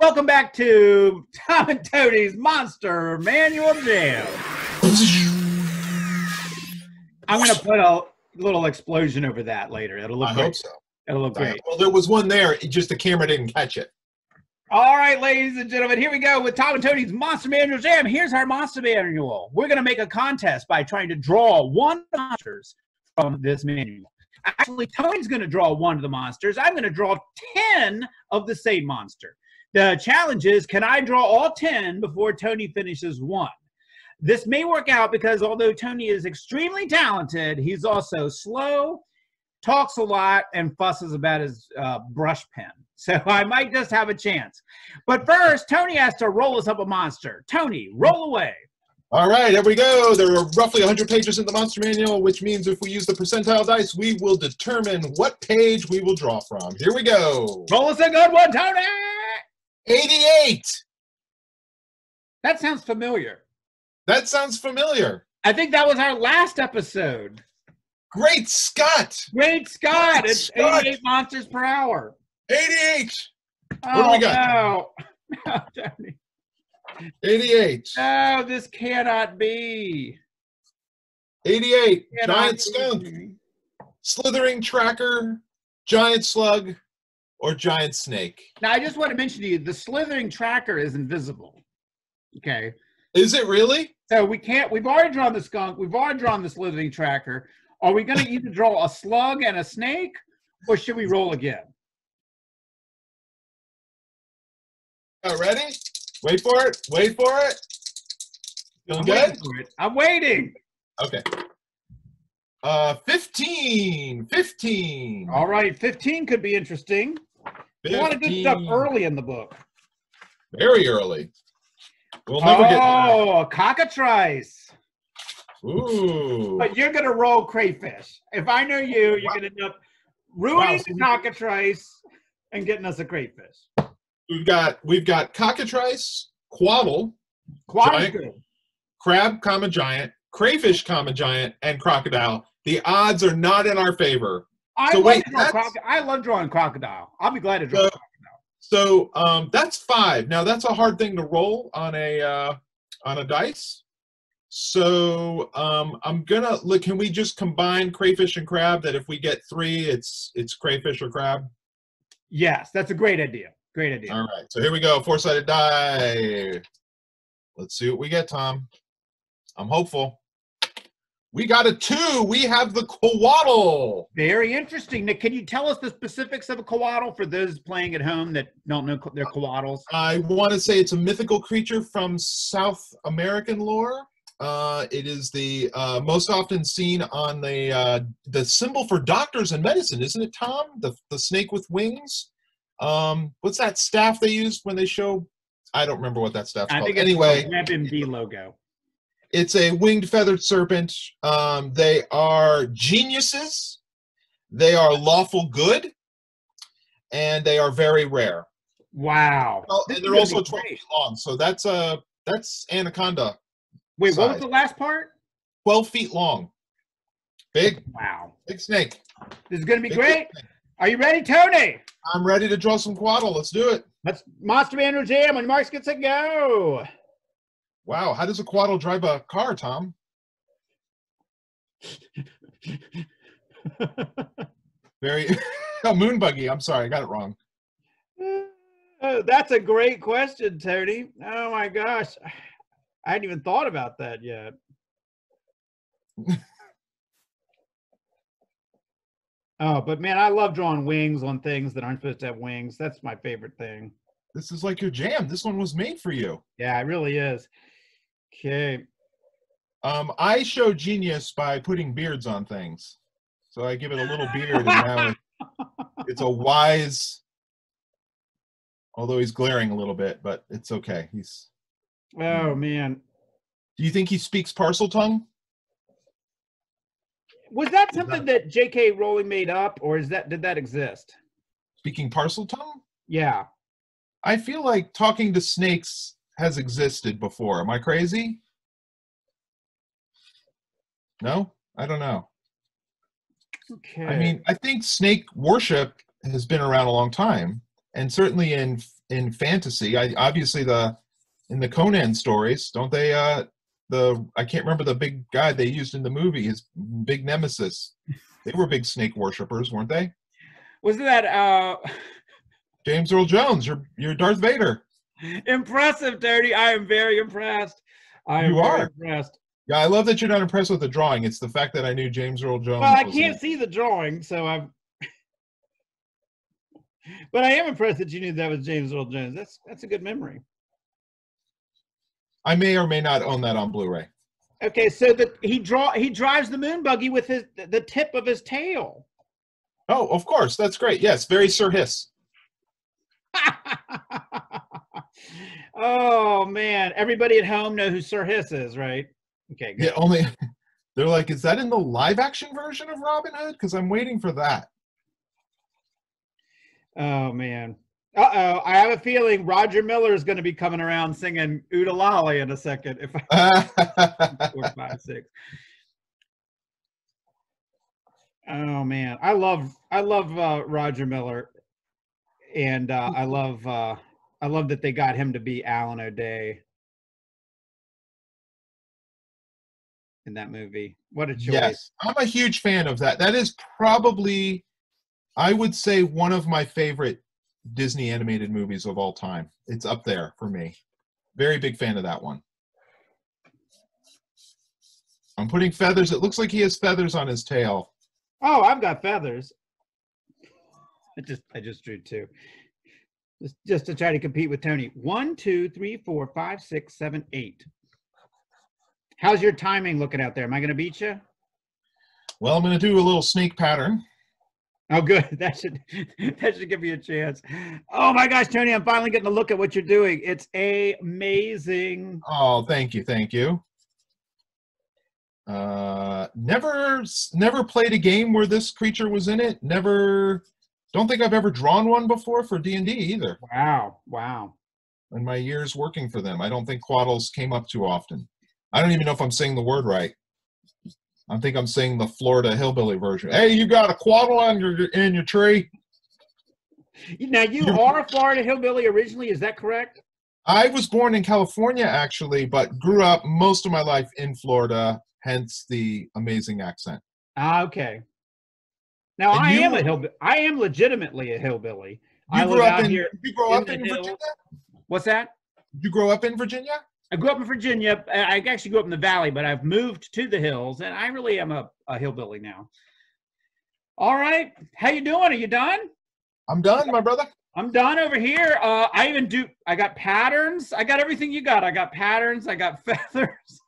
Welcome back to Tom and Tony's Monster Manual Jam. I'm going to put a little explosion over that later. It'll look great. I hope so. It'll look great. Well, there was one there, just the camera didn't catch it. All right, ladies and gentlemen, here we go with Tom and Tony's Monster Manual Jam. Here's our Monster Manual. We're going to make a contest by trying to draw one of the monsters from this manual. Actually, Tony's going to draw one of the monsters. I'm going to draw 10 of the same monster. The challenge is, can I draw all 10 before Tony finishes one? This may work out because although Tony is extremely talented, he's also slow, talks a lot, and fusses about his brush pen. So I might just have a chance. But first, Tony has to roll us up a monster. Tony, roll away. All right, here we go. There are roughly 100 pages in the Monster Manual, which means if we use the percentile dice, we will determine what page we will draw from. Here we go. Roll us a good one, Tony! 88. That sounds familiar. That sounds familiar. I think that was our last episode. Great Scott! Great Scott! Great It's Scott. 88 monsters per hour. 88. Oh, What do we got? No. No, Tony. 88. No, this cannot be. 88. Cannot Giant be. skunk, slithering tracker, giant slug, or giant snake. Now, I just want to mention to you, the slithering tracker is invisible. Okay. Is it really? So we can't, we've already drawn the skunk, we've already drawn the slithering tracker. Are we going to either draw a slug and a snake, or should we roll again? Ready? Wait for it. Wait for it. Feeling good? I'm waiting. Okay. 15. 15. All right, 15 could be interesting. We want to do stuff early in the book. Very early. We'll never get Oh, a cockatrice. there. Ooh. But you're going to roll crayfish. If I know you, you're going to end up ruining the cockatrice and getting us a crayfish. We've got cockatrice, quaddle, Giant, good. crab, comma giant, crayfish, comma giant, and crocodile. The odds are not in our favor. I love drawing crocodile. I'll be glad to draw crocodile. So that's 5. Now that's a hard thing to roll on a dice. So I'm gonna look. Can we just combine crayfish and crab? That if we get 3, it's crayfish or crab. Yes, that's a great idea. Great idea. All right. So here we go. 4-sided die. Let's see what we get, Tom. I'm hopeful. We got a 2. We have the quaddle. Very interesting. Nick, can you tell us the specifics of a quaddle for those playing at home that don't know their quaddles? I want to say it's a mythical creature from South American lore. It is the most often seen on the symbol for doctors and medicine, isn't it, Tom? The snake with wings. What's that staff they use when they show? I don't remember what that staff's called. Anyway, RANDOM D logo. It's a winged feathered serpent. They are geniuses. They are lawful good, and they are very rare. Wow. Well, and they're also 12 feet long. So that's anaconda. Wait, size. what was the last part? 12 feet long. Big. Wow. Big snake. This is going to be great. Are you ready, Tony? I'm ready to draw some quaddle. Let's do it. Let's Monster Manual Jam when Marks gets it, go. Wow, how does a quaddle drive a car, Tom? A moon buggy. I'm sorry, I got it wrong. Oh, that's a great question, Tony. Oh my gosh. I hadn't even thought about that yet. Oh, but man, I love drawing wings on things that aren't supposed to have wings. That's my favorite thing. This is like your jam. This one was made for you. Yeah, it really is. Okay. I show genius by putting beards on things. So I give it a little beard, and now it's a wise, although he's glaring a little bit, but it's okay. Oh, man. Do you think he speaks parcel tongue? Was that something that J.K. Rowling made up, or did that exist? Speaking parcel tongue? Yeah. I feel like talking to snakes has existed before. Am I crazy? No? I don't know. Okay. I mean, I think snake worship has been around a long time, and certainly in in fantasy. Obviously in the Conan stories, don't they? I can't remember the big guy they used in the movie, his big nemesis. They were big snake worshippers, weren't they? Wasn't that James Earl Jones? You're Darth Vader. Impressive, Tony. I am very impressed. I am very impressed. Yeah, I love that you're not impressed with the drawing. It's the fact that I knew James Earl Jones. Well, I can't see the drawing, so I'm. But I am impressed that you knew that was James Earl Jones. That's a good memory. I may or may not own that on Blu-ray. Okay, so he drives the moon buggy with the tip of his tail. Oh, of course, that's great. Yes, very Sir Hiss. Oh man, everybody at home know who Sir Hiss is, right? Okay, good. Yeah, they're like, is that in the live-action version of Robin Hood? Because I'm waiting for that. Oh man. Uh-oh, I have a feeling Roger Miller is going to be coming around singing Oodalali Lolly in a second. If I 4, 5, 6. Oh man, I love Roger Miller, and I love that they got him to be Alan O'Day in that movie. What a choice! Yes, I'm a huge fan of that. That is probably, I would say, one of my favorite Disney animated movies of all time. It's up there for me. Very big fan of that one. I'm putting feathers. It looks like he has feathers on his tail. Oh, I've got feathers. I just drew 2. Just to try to compete with Tony. 1, 2, 3, 4, 5, 6, 7, 8. How's your timing looking out there? Am I going to beat you? Well, I'm going to do a little snake pattern. Oh, good. That should give me a chance. Oh my gosh, Tony, I'm finally getting a look at what you're doing. It's amazing. Oh, thank you, thank you. Never played a game where this creature was in it. Don't think I've ever drawn one before for D&D either. Wow. In my years working for them, I don't think quaddles came up too often. I don't even know if I'm saying the word right. I think I'm saying the Florida hillbilly version. Hey, you got a quaddle in your tree? Now, you are a Florida hillbilly originally, is that correct? I was born in California, actually, but grew up most of my life in Florida, hence the amazing accent. Ah, okay. Now, I am a hillbilly. I am legitimately a hillbilly. I live out here. Did you grow up in Virginia? What's that? Did you grow up in Virginia? I grew up in Virginia. I actually grew up in the Valley, but I've moved to the hills, and I really am a hillbilly now. All right. How you doing? Are you done? I'm done, my brother. I'm done over here. I got patterns. I got everything you got. I got patterns. I got feathers.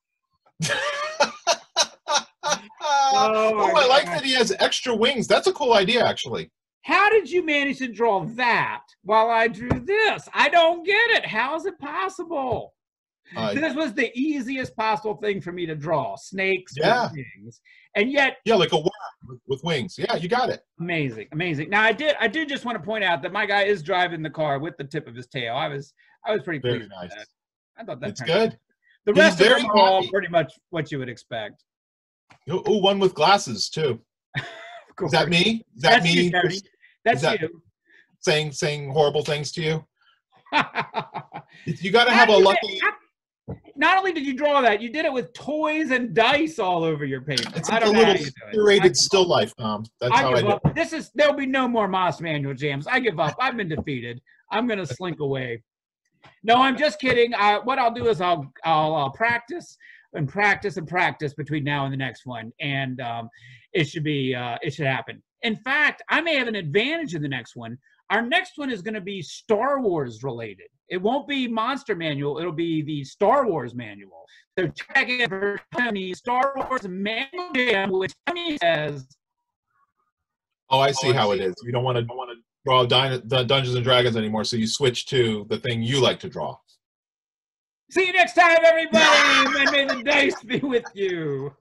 I like that he has extra wings. That's a cool idea, actually. How did you manage to draw that while I drew this? I don't get it. How is it possible? This was the easiest possible thing for me to draw. Snakes with wings. And yet... Yeah, like a worm with wings. Yeah, you got it. Amazing, amazing. Now, I did just want to point out that my guy is driving the car with the tip of his tail. I was pretty pleased with that. I thought that's good. The rest of them are all pretty much what you would expect. Oh, one with glasses, too. Is that me? Is that me? That's you. Saying horrible things to you? You got to have a lucky... Not only did you draw that, you did it with toys and dice all over your paper. It's like a little curated still life, Tom. That's how I do it. There'll be no more Moss Manual jams. I give up. I've been defeated. I'm going to slink away. No, I'm just kidding. What I'll do is I'll practice and practice and practice between now and the next one, and it should happen. In fact, I may have an advantage in the next one. Our next one is going to be Star Wars related. It won't be Monster Manual. It'll be the Star Wars Manual. So check it for Tony, Star Wars Manual Jam, which Tony says. Oh, I see how it is. You don't want to draw Dungeons and Dragons anymore, so you switch to the thing you like to draw. See you next time, everybody. And may the dice be with you.